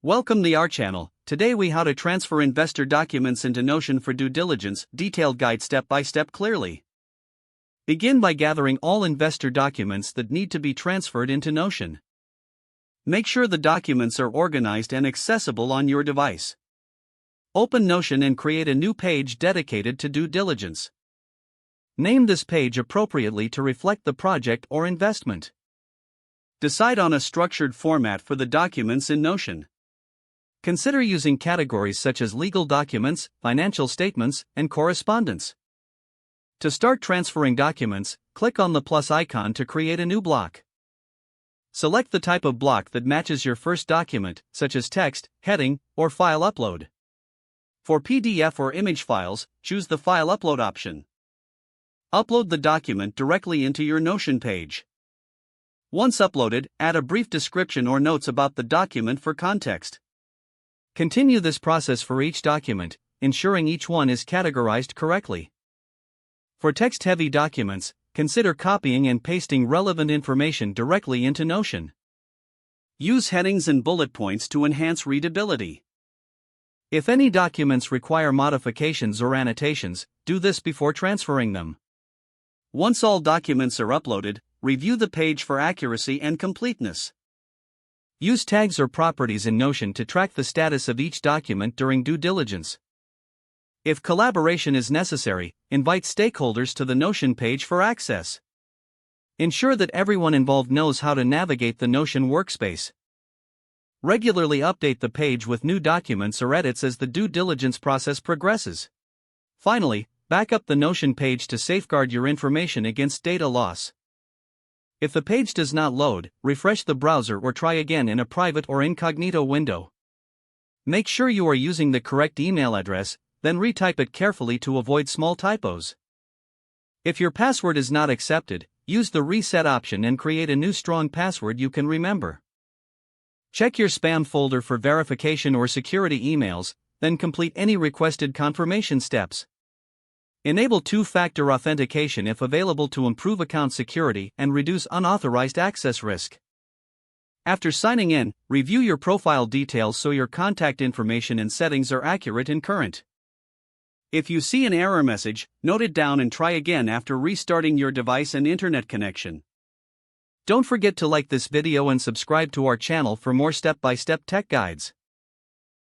Welcome to our channel. Today we how to transfer investor documents into Notion for due diligence, detailed guide step by step clearly. Begin by gathering all investor documents that need to be transferred into Notion. Make sure the documents are organized and accessible on your device. Open Notion and create a new page dedicated to due diligence. Name this page appropriately to reflect the project or investment. Decide on a structured format for the documents in Notion. Consider using categories such as legal documents, financial statements, and correspondence. To start transferring documents, click on the plus icon to create a new block. Select the type of block that matches your first document, such as text, heading, or file upload. For PDF or image files, choose the File Upload option. Upload the document directly into your Notion page. Once uploaded, add a brief description or notes about the document for context. Continue this process for each document, ensuring each one is categorized correctly. For text-heavy documents, consider copying and pasting relevant information directly into Notion. Use headings and bullet points to enhance readability. If any documents require modifications or annotations, do this before transferring them. Once all documents are uploaded, review the page for accuracy and completeness. Use tags or properties in Notion to track the status of each document during due diligence. If collaboration is necessary, invite stakeholders to the Notion page for access. Ensure that everyone involved knows how to navigate the Notion workspace. Regularly update the page with new documents or edits as the due diligence process progresses. Finally, back up the Notion page to safeguard your information against data loss. If the page does not load, refresh the browser or try again in a private or incognito window. Make sure you are using the correct email address, then retype it carefully to avoid small typos. If your password is not accepted, use the reset option and create a new strong password you can remember. Check your spam folder for verification or security emails, then complete any requested confirmation steps. Enable two-factor authentication if available to improve account security and reduce unauthorized access risk. After signing in, review your profile details so your contact information and settings are accurate and current. If you see an error message, note it down and try again after restarting your device and internet connection. Don't forget to like this video and subscribe to our channel for more step-by-step tech guides.